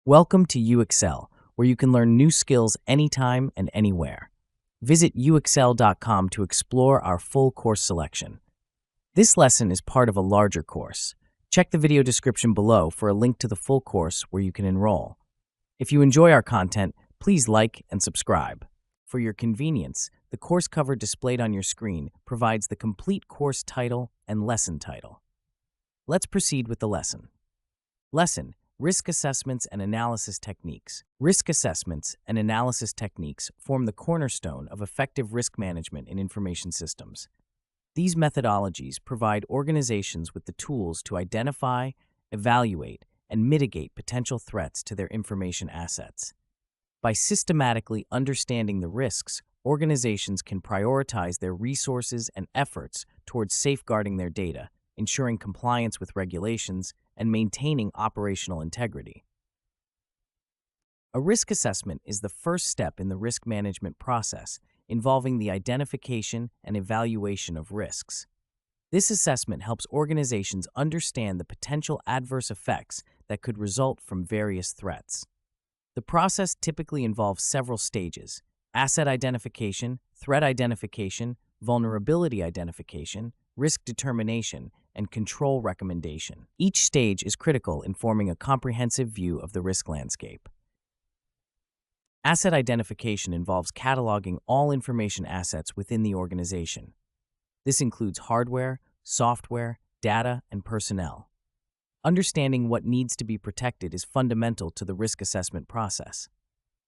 Welcome to UXL, where you can learn new skills anytime and anywhere. Visit uxl.com to explore our full course selection. This lesson is part of a larger course. Check the video description below for a link to the full course where you can enroll. If you enjoy our content, please like and subscribe. For your convenience, the course cover displayed on your screen provides the complete course title and lesson title. Let's proceed with the lesson. Lesson: Risk Assessments and Analysis Techniques. Risk assessments and analysis techniques form the cornerstone of effective risk management in information systems. These methodologies provide organizations with the tools to identify, evaluate, and mitigate potential threats to their information assets. By systematically understanding the risks, organizations can prioritize their resources and efforts towards safeguarding their data, ensuring compliance with regulations, and maintaining operational integrity. A risk assessment is the first step in the risk management process, involving the identification and evaluation of risks. This assessment helps organizations understand the potential adverse effects that could result from various threats. The process typically involves several stages: asset identification, threat identification, vulnerability identification, risk determination, and control recommendation. Each stage is critical in forming a comprehensive view of the risk landscape. Asset identification involves cataloging all information assets within the organization. This includes hardware, software, data, and personnel. Understanding what needs to be protected is fundamental to the risk assessment process.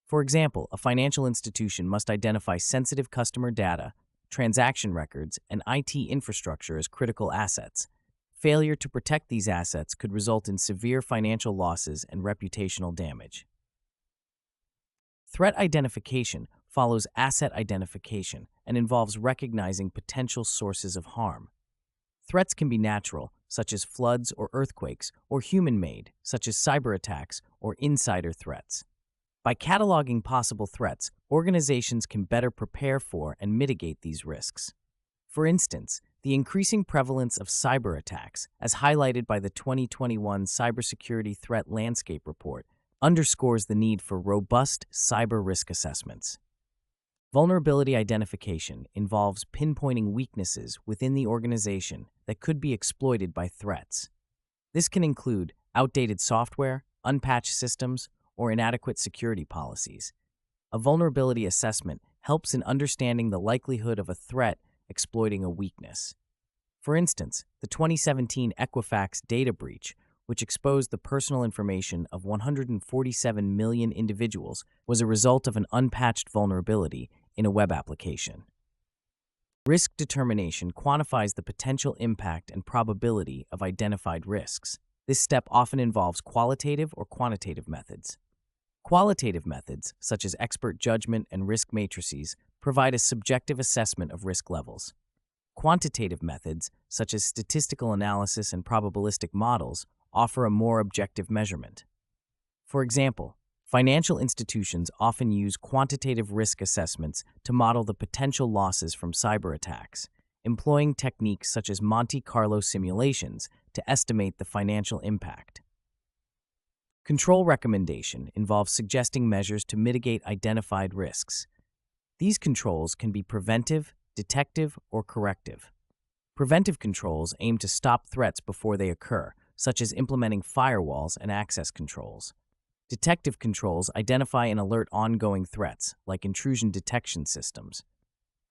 For example, a financial institution must identify sensitive customer data, transaction records, and IT infrastructure as critical assets. Failure to protect these assets could result in severe financial losses and reputational damage. Threat identification follows asset identification and involves recognizing potential sources of harm. Threats can be natural, such as floods or earthquakes, or human-made, such as cyber attacks or insider threats. By cataloging possible threats, organizations can better prepare for and mitigate these risks. For instance, the increasing prevalence of cyber attacks, as highlighted by the 2021 Cybersecurity Threat Landscape Report, underscores the need for robust cyber risk assessments. Vulnerability identification involves pinpointing weaknesses within the organization that could be exploited by threats. This can include outdated software, unpatched systems, or inadequate security policies. A vulnerability assessment helps in understanding the likelihood of a threat exploiting a weakness. For instance, the 2017 Equifax data breach, which exposed the personal information of 147 million individuals, was a result of an unpatched vulnerability in a web application. Risk determination quantifies the potential impact and probability of identified risks. This step often involves qualitative or quantitative methods. Qualitative methods, such as expert judgment and risk matrices, provide a subjective assessment of risk levels. Quantitative methods, such as statistical analysis and probabilistic models, offer a more objective measurement. For example, financial institutions often use quantitative risk assessments to model the potential losses from cyber attacks, employing techniques such as Monte Carlo simulations to estimate the financial impact. Control recommendation involves suggesting measures to mitigate identified risks. These controls can be preventive, detective, or corrective. Preventive controls aim to stop threats before they occur, such as implementing firewalls and access controls. Detective controls identify and alert ongoing threats, like intrusion detection systems.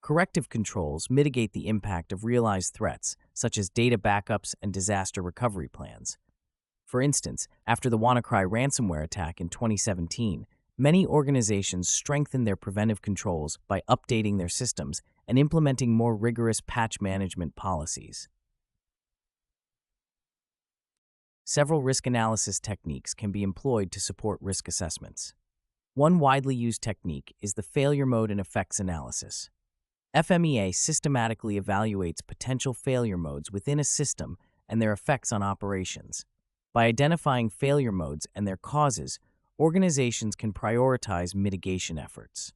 Corrective controls mitigate the impact of realized threats, such as data backups and disaster recovery plans. For instance, after the WannaCry ransomware attack in 2017, many organizations strengthened their preventive controls by updating their systems and implementing more rigorous patch management policies. Several risk analysis techniques can be employed to support risk assessments. One widely used technique is the failure mode and effects analysis. FMEA systematically evaluates potential failure modes within a system and their effects on operations. By identifying failure modes and their causes, organizations can prioritize mitigation efforts.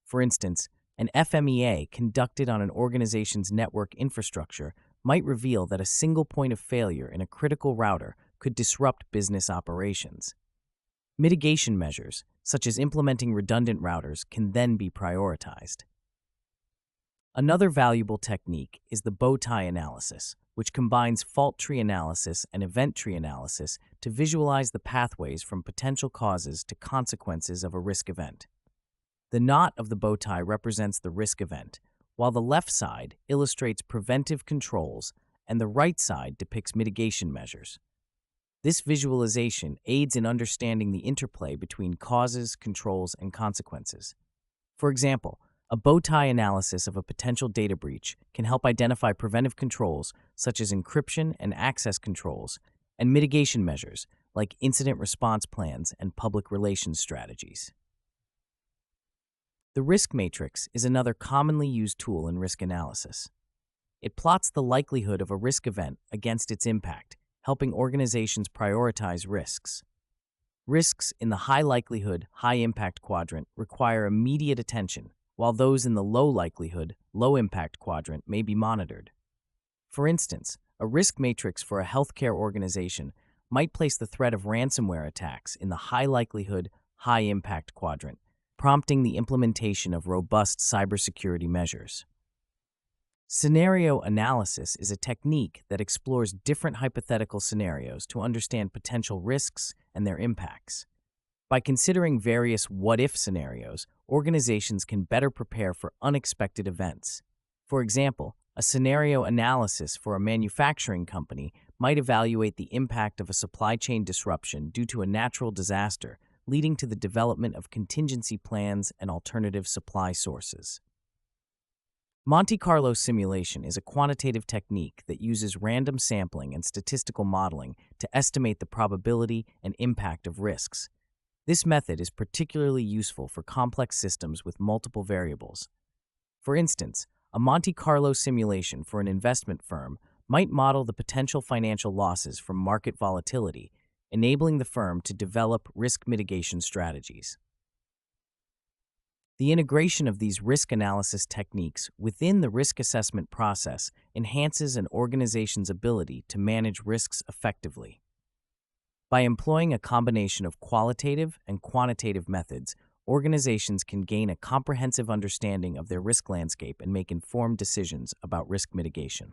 For instance, an FMEA conducted on an organization's network infrastructure might reveal that a single point of failure in a critical router could disrupt business operations. Mitigation measures, such as implementing redundant routers, can then be prioritized. Another valuable technique is the bow tie analysis, which combines fault tree analysis and event tree analysis to visualize the pathways from potential causes to consequences of a risk event. The knot of the bow tie represents the risk event, while the left side illustrates preventive controls and the right side depicts mitigation measures. This visualization aids in understanding the interplay between causes, controls, and consequences. For example, a bow tie analysis of a potential data breach can help identify preventive controls such as encryption and access controls, and mitigation measures like incident response plans and public relations strategies. The risk matrix is another commonly used tool in risk analysis. It plots the likelihood of a risk event against its impact, helping organizations prioritize risks. Risks in the high likelihood, high impact quadrant require immediate attention, while those in the low likelihood, low impact quadrant may be monitored. For instance, a risk matrix for a healthcare organization might place the threat of ransomware attacks in the high likelihood, high impact quadrant, prompting the implementation of robust cybersecurity measures. Scenario analysis is a technique that explores different hypothetical scenarios to understand potential risks and their impacts. By considering various what-if scenarios, organizations can better prepare for unexpected events. For example, a scenario analysis for a manufacturing company might evaluate the impact of a supply chain disruption due to a natural disaster, leading to the development of contingency plans and alternative supply sources. Monte Carlo simulation is a quantitative technique that uses random sampling and statistical modeling to estimate the probability and impact of risks. This method is particularly useful for complex systems with multiple variables. For instance, a Monte Carlo simulation for an investment firm might model the potential financial losses from market volatility, enabling the firm to develop risk mitigation strategies. The integration of these risk analysis techniques within the risk assessment process enhances an organization's ability to manage risks effectively. By employing a combination of qualitative and quantitative methods, organizations can gain a comprehensive understanding of their risk landscape and make informed decisions about risk mitigation.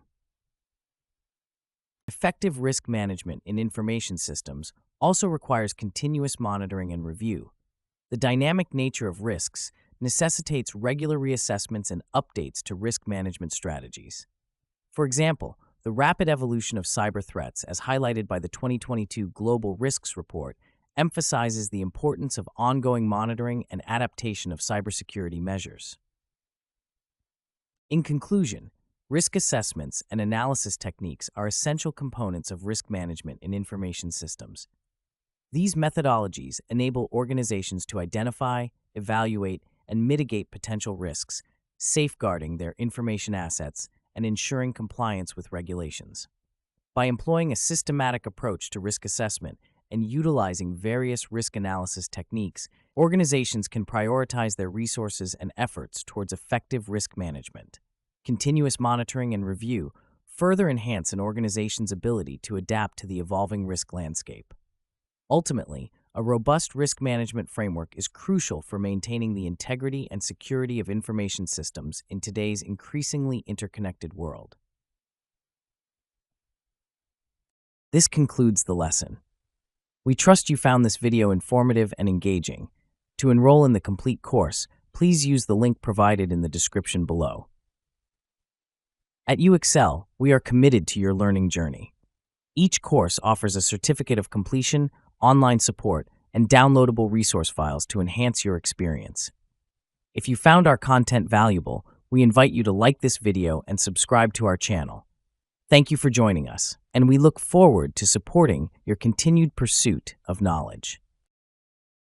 Effective risk management in information systems also requires continuous monitoring and review. The dynamic nature of risks necessitates regular reassessments and updates to risk management strategies. For example, the rapid evolution of cyber threats, as highlighted by the 2022 Global Risks Report, emphasizes the importance of ongoing monitoring and adaptation of cybersecurity measures. In conclusion, risk assessments and analysis techniques are essential components of risk management in information systems. These methodologies enable organizations to identify, evaluate, and mitigate potential risks, safeguarding their information assets and ensuring compliance with regulations. By employing a systematic approach to risk assessment and utilizing various risk analysis techniques, organizations can prioritize their resources and efforts towards effective risk management. Continuous monitoring and review further enhance an organization's ability to adapt to the evolving risk landscape. Ultimately, a robust risk management framework is crucial for maintaining the integrity and security of information systems in today's increasingly interconnected world. This concludes the lesson. We trust you found this video informative and engaging. To enroll in the complete course, please use the link provided in the description below. At UXL, we are committed to your learning journey. Each course offers a certificate of completion, online support, and downloadable resource files to enhance your experience. If you found our content valuable, we invite you to like this video and subscribe to our channel. Thank you for joining us, and we look forward to supporting your continued pursuit of knowledge.